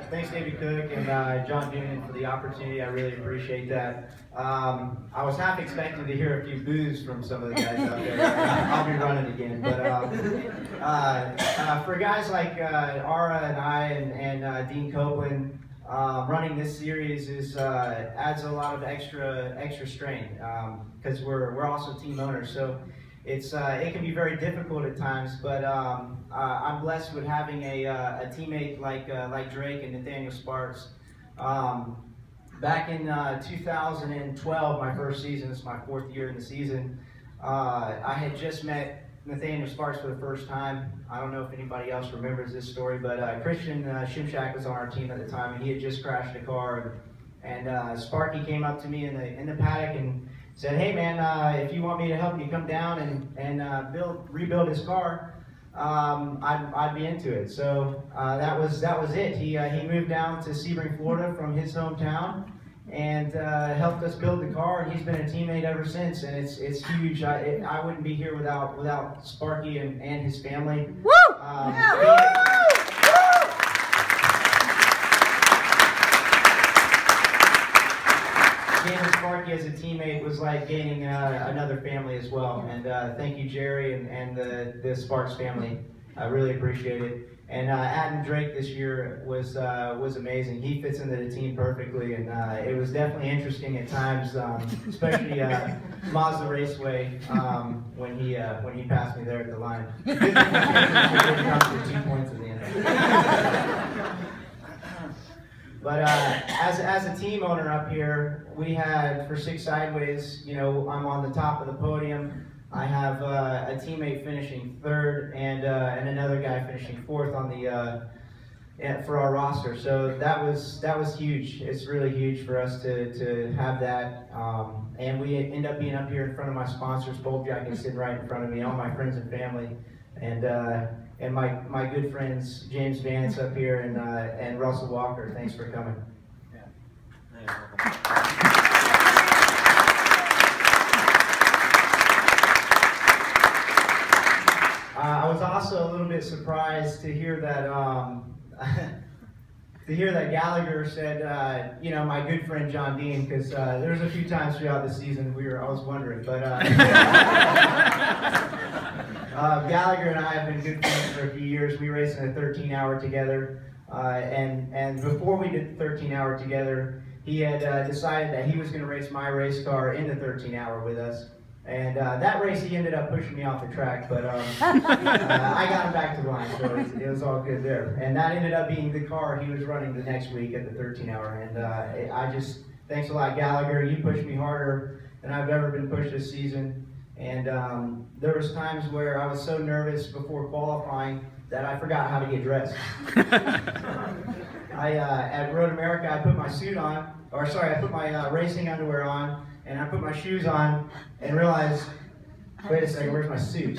thanks David Cook and John Noonan for the opportunity. I really appreciate that. I was half expecting to hear a few boos from some of the guys out there. I'll be running again. But for guys like Ara and I and Dean Copeland, running this series adds a lot of extra strain because we're also team owners. So it can be very difficult at times, but I'm blessed with having a teammate like Drake and Nathaniel Sparks. Back in 2012, my first season, this is my 4th year in the season, I had just met Nathaniel Sparks for the first time. I don't know if anybody else remembers this story, but Christian Shimshak was on our team at the time, and he had just crashed a car, and Sparky came up to me in the paddock and said, "Hey man, if you want me to help you come down and rebuild his car, I'd be into it." So that was it. He moved down to Sebring, Florida from his hometown and helped us build the car, and he's been a teammate ever since, and it's huge. I wouldn't be here without Sparky and his family. Woo! Gaining Sparky as a teammate was like gaining another family as well. And thank you, Jerry, and the Sparks family. I really appreciate it. And adding Drake this year was amazing. He fits into the team perfectly, and it was definitely interesting at times, especially Mazda Raceway when he passed me there at the line. Good thing he comes to 2 points at the end. But as a team owner up here, we had for SickSideways, you know, I'm on the top of the podium. I have a teammate finishing 3rd and another guy finishing 4th on the for our roster. So that was huge. It's really huge for us to have that. And we end up being up here in front of my sponsors. Bulb Jacket sitting right in front of me, all my friends and family, and my good friends James Vance up here and Russell Walker. Thanks for coming. Yeah. I was also a little bit surprised to hear that Gallagher said, you know, my good friend John Dean, because there was a few times throughout the season I was wondering, but Gallagher and I have been good friends for a few years. We raced in a 13-hour together, and before we did the 13-hour together, he had decided that he was going to race my race car in the 13-hour with us. And that race, he ended up pushing me off the track, but I got him back to the line, so it was all good there. And that ended up being the car he was running the next week at the 13-hour. And thanks a lot, Gallagher. You pushed me harder than I've ever been pushed this season. And there was times where I was so nervous before qualifying that I forgot how to get dressed. At Road America, I put my suit on, or sorry, I put my racing underwear on, and I put my shoes on and realized, wait a second, where's my suit?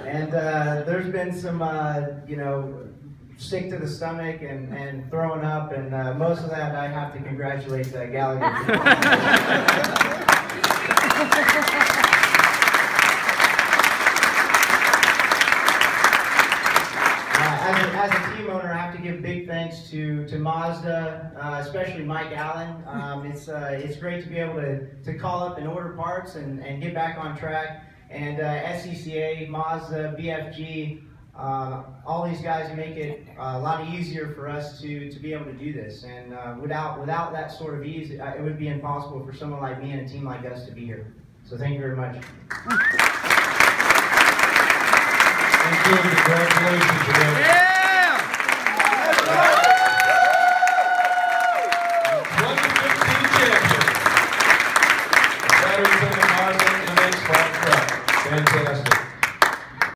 And there's been some, you know, sick to the stomach and throwing up, and most of that I have to congratulate Gallagher. As a team owner, I have to give big thanks to Mazda, especially Mike Allen. It's great to be able to call up and order parts and get back on track. And SCCA, Mazda, BFG, all these guys make it a lot easier for us to be able to do this. And without that sort of ease, it would be impossible for someone like me and a team like us to be here. So thank you very much. Thank you. Congratulations again.